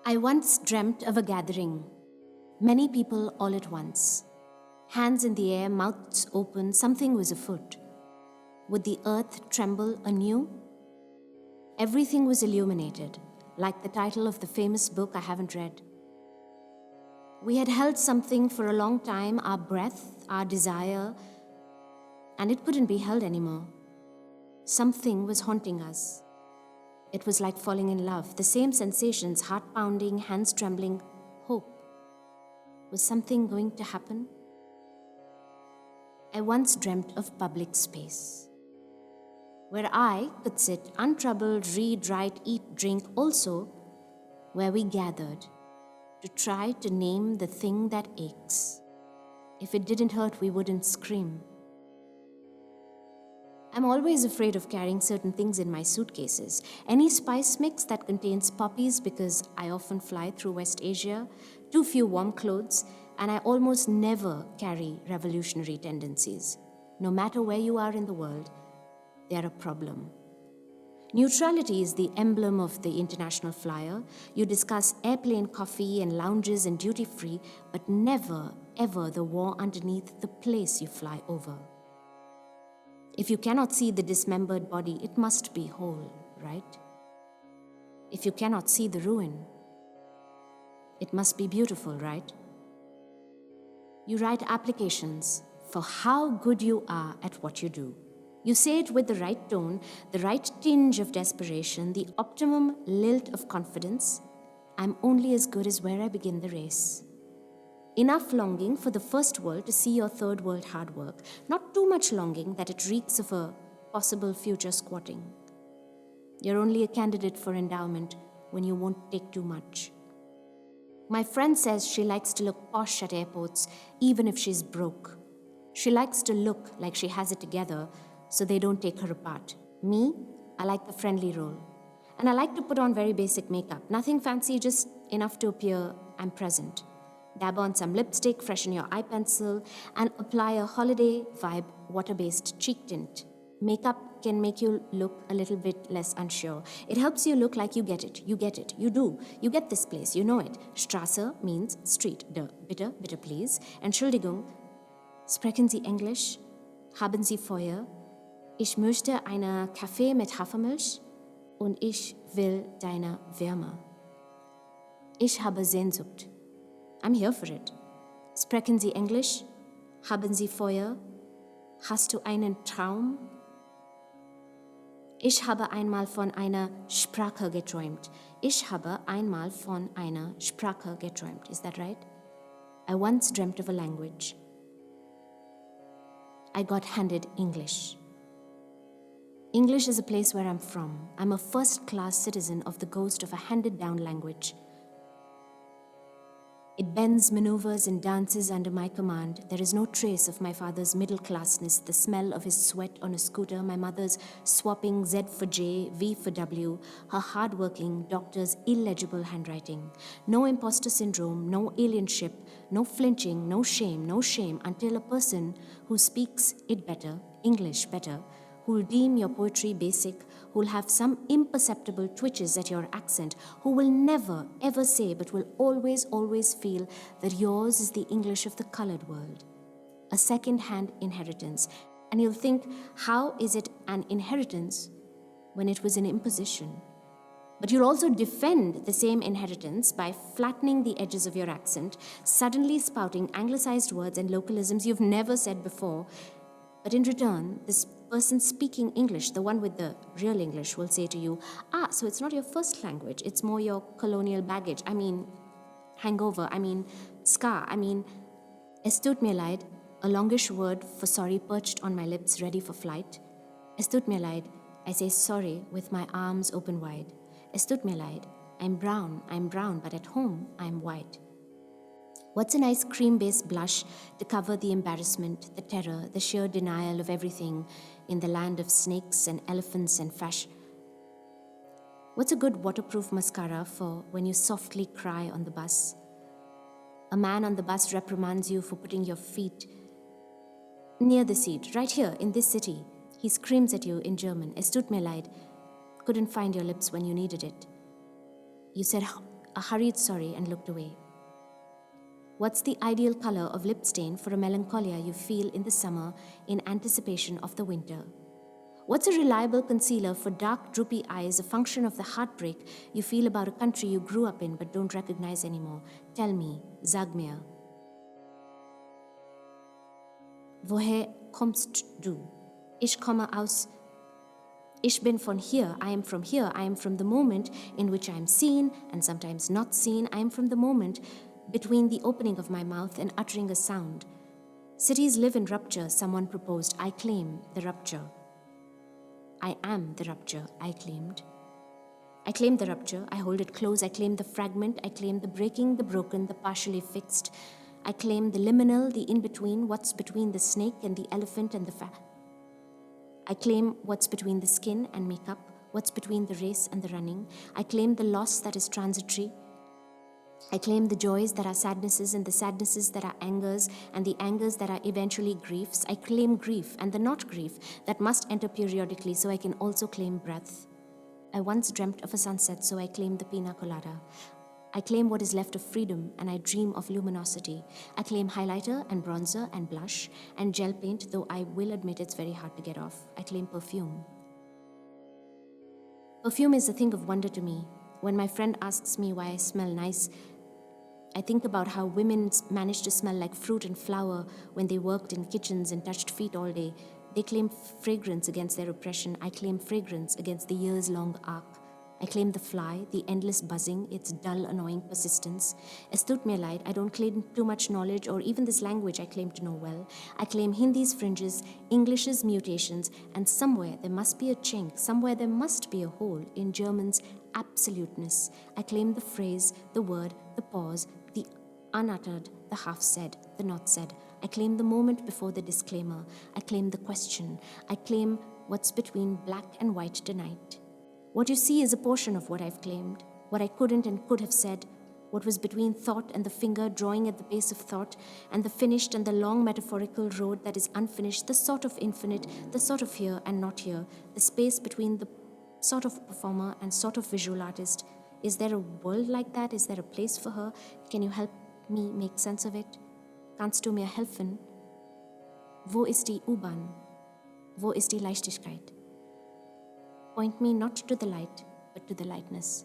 I once dreamt of a gathering, many people all at once. Hands in the air, mouths open, something was afoot. Would the earth tremble anew? Everything was illuminated, like the title of the famous book I haven't read. We had held something for a long time, our breath, our desire, and it couldn't be held anymore. Something was haunting us. It was like falling in love, the same sensations, heart pounding, hands trembling, hope. Was something going to happen? I once dreamt of public space, where I could sit untroubled, read, write, eat, drink, also where we gathered to try to name the thing that aches. If it didn't hurt, we wouldn't scream. I'm always afraid of carrying certain things in my suitcases. Any spice mix that contains poppies because I often fly through West Asia, too few warm clothes, and I almost never carry revolutionary tendencies. No matter where you are in the world, they are a problem. Neutrality is the emblem of the international flyer. You discuss airplane coffee and lounges and duty-free, but never, ever the war underneath the place you fly over. If you cannot see the dismembered body, it must be whole, right? If you cannot see the ruin, it must be beautiful, right? You write applications for how good you are at what you do. You say it with the right tone, the right tinge of desperation, the optimum lilt of confidence. I'm only as good as where I begin the race. Enough longing for the first world to see your third world hard work. Not too much longing that it reeks of a possible future squatting. You're only a candidate for endowment when you won't take too much. My friend says she likes to look posh at airports, even if she's broke. She likes to look like she has it together, so they don't take her apart. Me, I like the friendly role. And I like to put on very basic makeup. Nothing fancy, just enough to appear I'm present. Dab on some lipstick, freshen your eye pencil, and apply a holiday vibe water-based cheek tint. Makeup can make you look a little bit less unsure. It helps you look like you get it, you do. You get this place, you know it. Strasse means street. Bitte, bitte please. Entschuldigung, sprechen Sie Englisch? Haben Sie Feuer? Ich möchte einen Kaffee mit Hafermilch und ich will deine Wärme. Ich habe Sehnsucht. I'm here for it. Sprechen Sie Englisch? Haben Sie Feuer? Hast du einen Traum? Ich habe einmal von einer Sprache geträumt. Ich habe einmal von einer Sprache geträumt. Is that right? I once dreamt of a language. I got handed English. English is a place where I'm from. I'm a first-class citizen of the ghost of a handed-down language. It bends, maneuvers, and dances under my command. There is no trace of my father's middle-classness, the smell of his sweat on a scooter, my mother's swapping Z for J, V for W, her hard-working, doctor's illegible handwriting. No imposter syndrome, no alienship, no flinching, no shame, until a person who speaks it better, English better, who'll deem your poetry basic, who'll have some imperceptible twitches at your accent, who will never, ever say but will always feel that yours is the English of the colored world. A second-hand inheritance. And you'll think, how is it an inheritance when it was an imposition? But you'll also defend the same inheritance by flattening the edges of your accent, suddenly spouting anglicized words and localisms you've never said before. But in return, this person speaking English, the one with the real English, will say to you, so it's not your first language, it's more your colonial baggage. I mean, hangover, I mean, scar, I mean, es tut mir leid, a longish word for sorry perched on my lips ready for flight. Es tut mir leid, I say sorry with my arms open wide. Es tut mir leid, I'm brown, but at home, I'm white. What's a nice cream-based blush to cover the embarrassment, the terror, the sheer denial of everything in the land of snakes and elephants and fash? What's a good waterproof mascara for when you softly cry on the bus? A man on the bus reprimands you for putting your feet near the seat, right here in this city. He screams at you in German, Es tut mir leid, couldn't find your lips when you needed it. You said, a hurried sorry and looked away. What's the ideal color of lip stain for a melancholia you feel in the summer in anticipation of the winter? What's a reliable concealer for dark, droopy eyes, a function of the heartbreak you feel about a country you grew up in but don't recognize anymore? Tell me, Zagmir. Woher kommst du? Ich komme aus. Ich bin von hier. I am from here. I am from the moment in which I am seen and sometimes not seen. I am from the moment between the opening of my mouth and uttering a sound. Cities live in rupture, someone proposed. I claim the rupture. I am the rupture, I claimed. I claim the rupture, I hold it close, I claim the fragment, I claim the breaking, the broken, the partially fixed. I claim the liminal, the in-between, what's between the snake and the elephant and the I claim what's between the skin and makeup, what's between the race and the running. I claim the loss that is transitory. I claim the joys that are sadnesses and the sadnesses that are angers and the angers that are eventually griefs. I claim grief and the not grief that must enter periodically, so I can also claim breath. I once dreamt of a sunset, so I claim the pina colada. I claim what is left of freedom and I dream of luminosity. I claim highlighter and bronzer and blush and gel paint, though I will admit it's very hard to get off. I claim perfume. Perfume is a thing of wonder to me. When my friend asks me why I smell nice, I think about how women managed to smell like fruit and flower when they worked in kitchens and touched feet all day. They claim fragrance against their oppression. I claim fragrance against the years-long arc. I claim the fly, the endless buzzing, its dull, annoying persistence. Es tut mir leid, I don't claim too much knowledge or even this language I claim to know well. I claim Hindi's fringes, English's mutations, and somewhere there must be a chink, somewhere there must be a hole in German's absoluteness. I claim the phrase, the word, the pause, the unuttered, the half-said, the not said. I claim the moment before the disclaimer. I claim the question. I claim what's between black and white tonight. What you see is a portion of what I've claimed, what I couldn't and could have said, what was between thought and the finger drawing at the pace of thought, and the finished and the long metaphorical road that is unfinished, the sort of infinite, the sort of here and not here, the space between the sort of performer and sort of visual artist. Is there a world like that? Is there a place for her? Can you help me make sense of it? Kannst du mir helfen? Wo ist die U-Bahn? Wo ist die Leichtigkeit? Point me not to the light, but to the lightness.